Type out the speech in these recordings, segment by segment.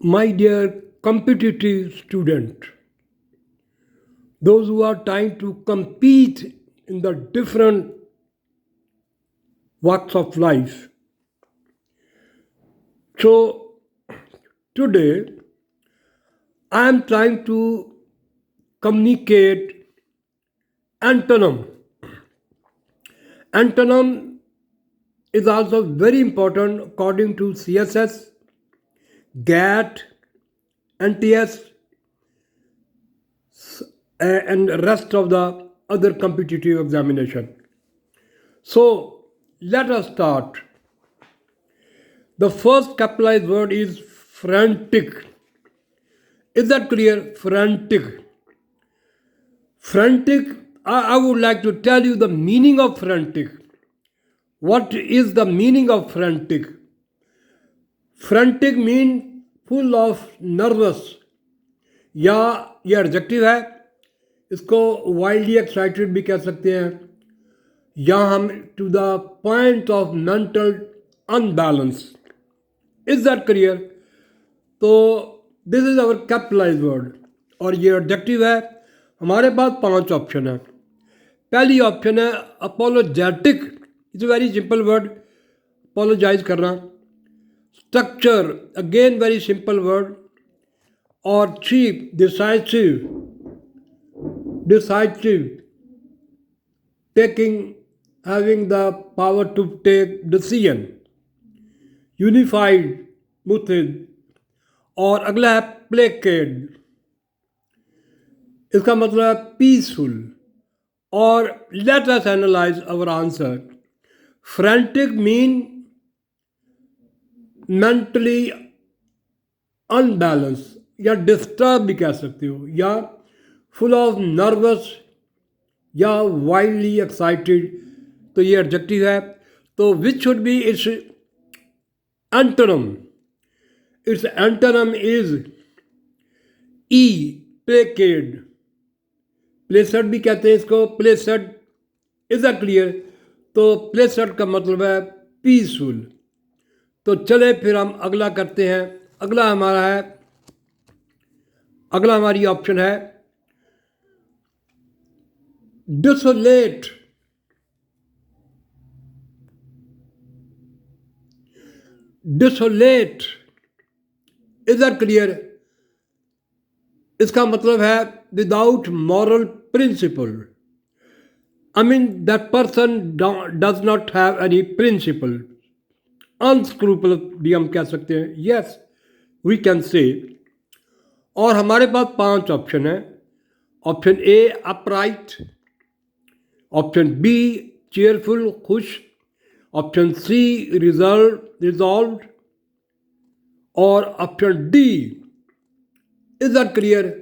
My dear competitive student, those who are trying to compete in the different walks of life. So today I am trying to communicate antonym. Antonym is also very important according to CSS, GAT, NTS, and rest of the other competitive examination. So let us start. The first capitalized word is frantic. Is that clear? Frantic. Frantic, I would like to tell you the meaning of frantic. What is the meaning of frantic? Frantic means full of nervous, या ये adjective है, इसको wildly excited भी कह सकते हैं, या हम to the point of mental unbalance. Is that clear? तो this is our capitalise word और ये एडजेक्टिव है. हमारे पास 5 ऑप्शन है. पहली ऑप्शन है apologetic. It's very simple word, apologise करना. Structure, again very simple word. और cheap, decisive, taking, having the power to take decision. Unified, मुथिद. और अगला है प्लेकेड. इसका मतलब है पीसफुल. और let us analyse our answer. Frantic mean mentally unbalance या डिस्टर्ब भी कह सकते हो, या फुल ऑफ नर्वस या वाइल्डली एक्साइटेड. तो ये एडजेक्टिव है. तो which should be its antonym? It's antonym is E, placid. Placid भी कहते हैं इसको, प्लेसेड. Is that clear? तो प्लेसेड का मतलब है पीसफुल. तो चले फिर हम अगला करते हैं. अगला हमारी ऑप्शन है desolate. Desolate, is that clear? इसका मतलब है without moral principle. I mean that person does not have any principle. Unscrupulous भी हम कह सकते हैं. Yes, we can say. और हमारे पास 5 ऑप्शन है. Option A upright, option B cheerful, खुश, ऑप्शन सी रिजॉल्व, और option D. Is that clear?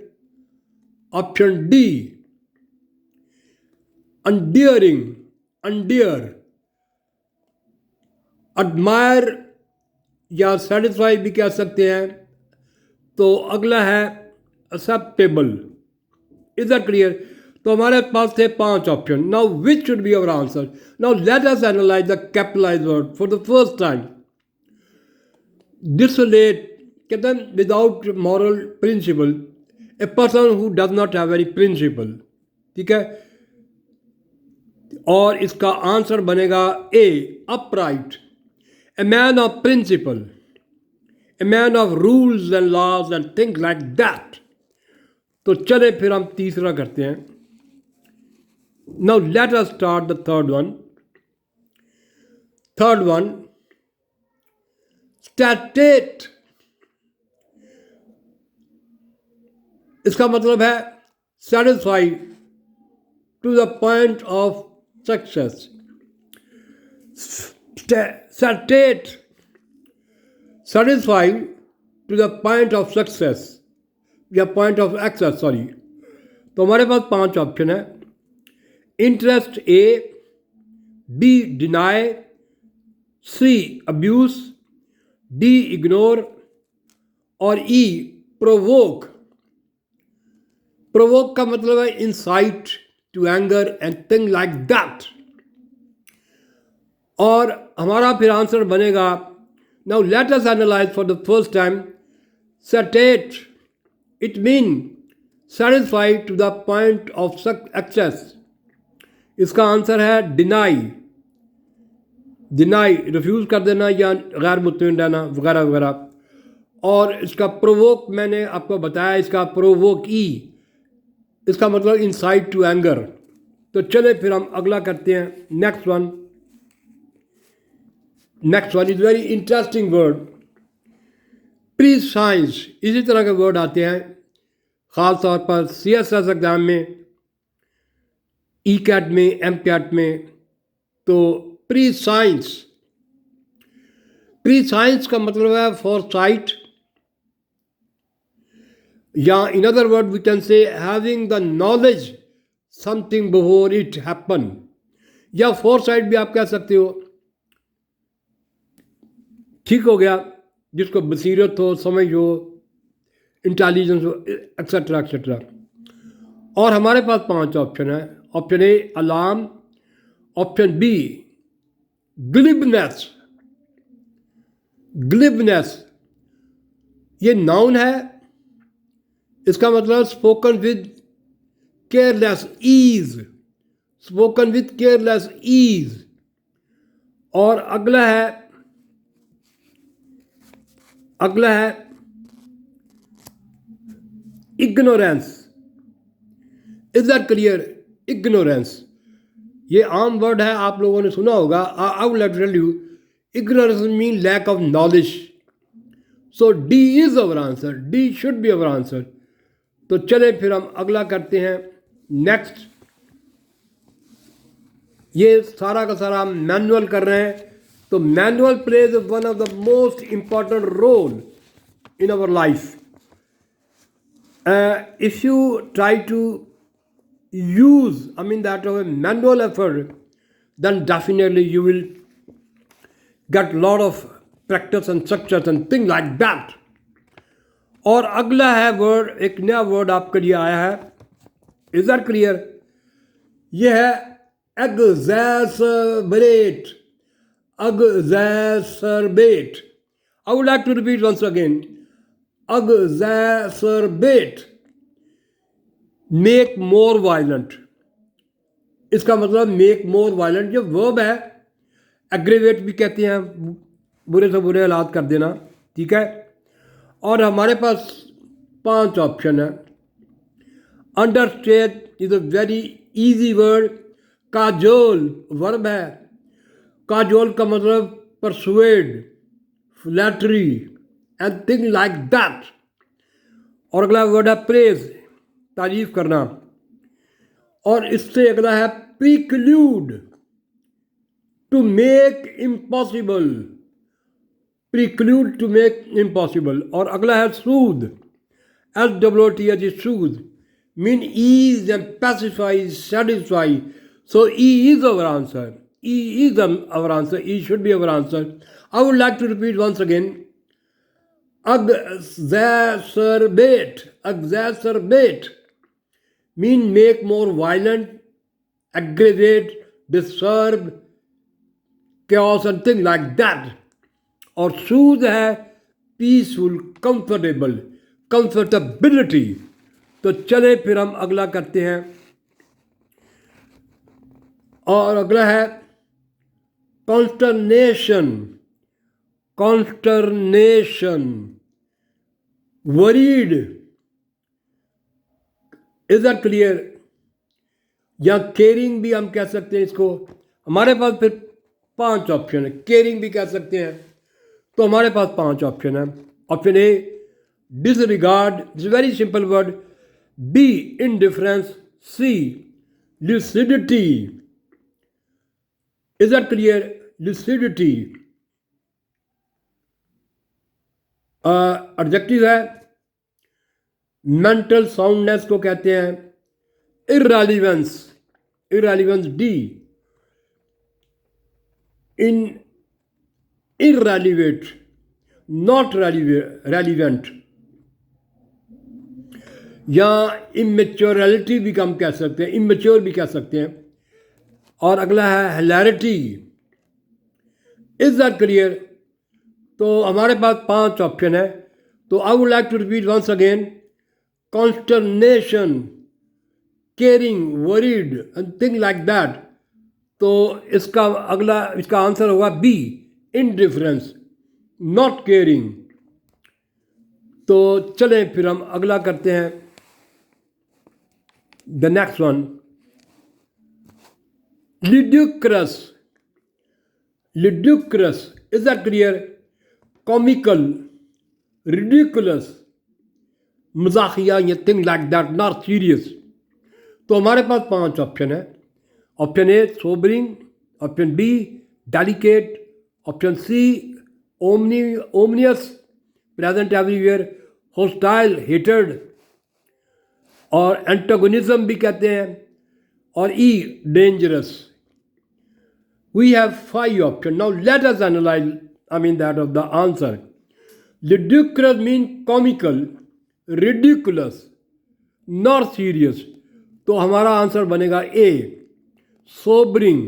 Option D endearing, endear. Admire या सेटिस्फाई भी कह सकते हैं. तो अगला है एक्सेप्टेबल. Is that clear? तो हमारे पास थे 5 option. Now which should be our answer? Now let us analyse the capitalise word for the first time. Desolate कहते हैं without moral principle, a person who does not have any principle. ठीक है. और इसका आंसर बनेगा A, upright. A man of principle, a man of rules and laws and things like that. तो चले फिर हम तीसरा करते हैं. Now let us start the third one. Third one, statate. इसका मतलब है satisfy to the point of success. Statate, satisfied to the point of success या point of access, सॉरी. तो हमारे पास 5 ऑप्शन है. Interest A, B deny, C abuse, D ignore, और E provoke. Provoke का मतलब है incite to anger and thing like that. और हमारा फिर आंसर बनेगा. Now let us analyze for the first time sated it mean satisfied to the point of excess. इसका answer है डिनाई। डिनाई रिफ्यूज़ कर देना या गैर मुतमिन रहना वगैरह वगैरह। और इसका प्रोवोक मैंने आपको बताया, इसका प्रोवोक ई, इसका मतलब इंसाइट टू एंगर। तो चले फिर हम अगला करते हैं। Next one is very interesting word, pre science. इसी तरह के वर्ड आते हैं ख़ास तौर पर CSS एग्ज़ाम में, E.Cat में, M.Cat में। तो प्री साइंस का मतलब है फॉर साइट, या in other word we can say having the knowledge something before it happen, या फॉर साइट भी आप कह सकते हो। ठीक हो गया, जिसको बसीरत हो, समझ हो, इंटेलिजेंस हो, एक्सेट्रा एक्सेट्रा। और हमारे पास 5 ऑप्शन है। Option A alarm, option B glibness. ये नाउन है, इसका मतलब स्पोकन विद केयरलेस ईज, और अगला है ignorance. Is that clear? Ignorance ये आम वर्ड है, आप लोगों ने सुना होगा। I will tell you, ignorance mean lack of knowledge. So D is our answer, D should be our answer. तो चले फिर हम अगला करते हैं। नेक्स्ट, ये सारा का सारा हम मैनुअल कर रहे हैं। तो manual plays one of the most important role in our life. If you try to use, that of a manual effort, then definitely you will get a lot of practice and success and things like that. और अगला है word, एक नया word आपके लिए आया है। Is that clear? ये है एग्जैसरबेट। I would like to repeat once again. Exacerbate, make more violent। इसका मतलब make more violent जो वर्ब है, एग्रेवेट भी कहते हैं, बुरे से बुरे हालात कर देना। ठीक है, और हमारे पास 5 ऑप्शन है। Understate is a very easy word. Kajol verb है, काजोल का मतलब persuade, flattery and thing like that. और अगला वर्ड है प्रेज, तारीफ करना। और इससे अगला है प्रीक्लूड, टू मेक इम्पॉसिबल, और अगला है soothe, SWOOTH, soothe, mean ease and pacify, satisfy. So E is our answer, E should be our answer. I would like to repeat once again. Exacerbate mean make more violent, aggravate, disturb, chaos and things like that. और soothe है peaceful, comfortable, comfortability। तो चले फिर हम अगला करते हैं। और अगला है consternation, worried। Is that clear? या केयरिंग भी हम कह सकते हैं इसको। हमारे पास फिर 5 ऑप्शन है। केयरिंग भी कह सकते हैं। तो हमारे पास 5 ऑप्शन है। Option A disregard, it's very simple word. B indifference, C lucidity। Is that clear? lucidity adjective है। मेंटल साउंडनेस को कहते हैं irrelevance, D. In irrelevant, not relevant, या इमेच्योरिटी भी हम कह सकते हैं, इमेच्योर भी कह सकते हैं। और अगला है हिलैरिटी। Is that clear? तो हमारे पास 5 ऑप्शन है। तो I would like to repeat once again, consternation, caring, worried and thing like that. तो इसका आंसर होगा बी, इनडिफरेंस, नॉट केयरिंग। तो चलें फिर हम अगला करते हैं, the next one, ludicrous. Ludicrous, is that clear? Comical, ridiculous, मजाकिया, ये thing like that, not serious. तो हमारे पास 5 ऑप्शन है। Option A sobering, option B delicate, option C ominous, present everywhere, hostile, hated, और एंटागोनिज्म भी कहते हैं, और E dangerous. We have 5 options. Now let us analyze, that of the answer. Ludicrous means comical, ridiculous, not serious. तो हमारा answer बनेगा ए, sobering.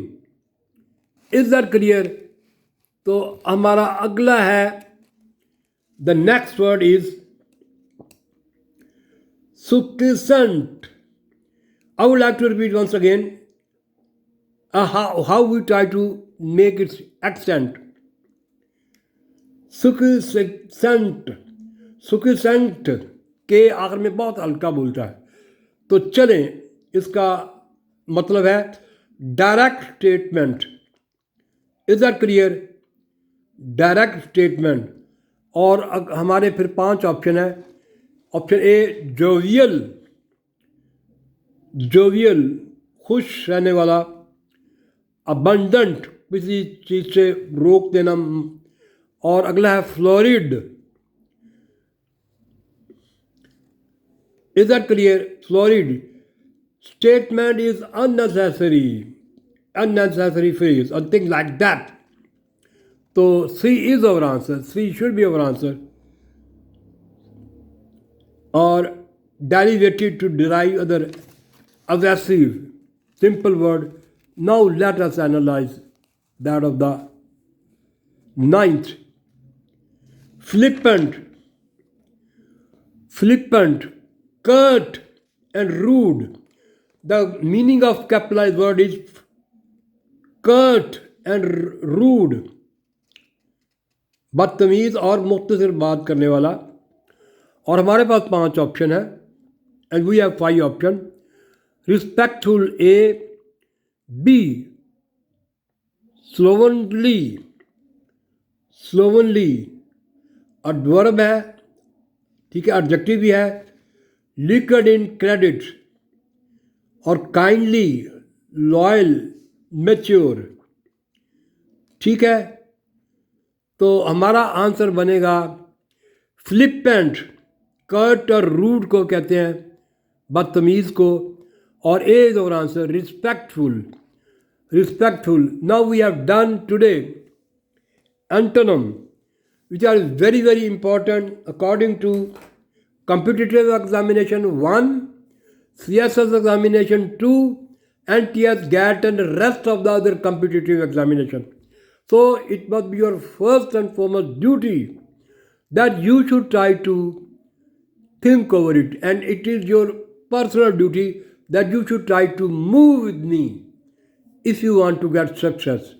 Is that clear? तो हमारा अगला है, the next word is succinct. I would like to repeat once again how we try to make its accent. Succinct, succinct के आखिर में बहुत हल्का बोलता है। तो चलें, इसका मतलब है direct statement. Is that clear? Direct statement. और हमारे फिर 5 ऑप्शन है। ऑप्शन ए जोवियल, जोवियल, खुश रहने वाला, अबंडेंट, किसी चीज़ से रोक देना, और अगला है florid. Is that clear? Florid statement is unnecessary, unnecessary phrase और थिंग लाइक दैट। तो C is our answer, C should be our answer. और derivated to derive other evasive simple word. Now let us analyze that of the 9th. Flippant, flippant, curt and rude. The meaning of capitalized word is curt and rude. बदतमीज और मुख्तसर बात करने वाला। और हमारे पास 5 ऑप्शन है, and we have 5 option. Respectful A, B slovenly, slovenly adverb है, ठीक है, एडजेक्टिव भी है। लिक्विड इन क्रेडिट, और काइंडली, लॉयल, मैच्योर, ठीक है। तो हमारा आंसर बनेगा फ्लिपेंट, कर्ट और रूड को कहते हैं बदतमीज़ को, और A is our answer respectful, respectful. Now we have done today antonym which are very very important according to competitive examination 1, CSS examination 2, NTS, GAT and the rest of the other competitive examination. So it must be your first and foremost duty that you should try to think over it, and it is your personal duty that you should try to move with me if you want to get success.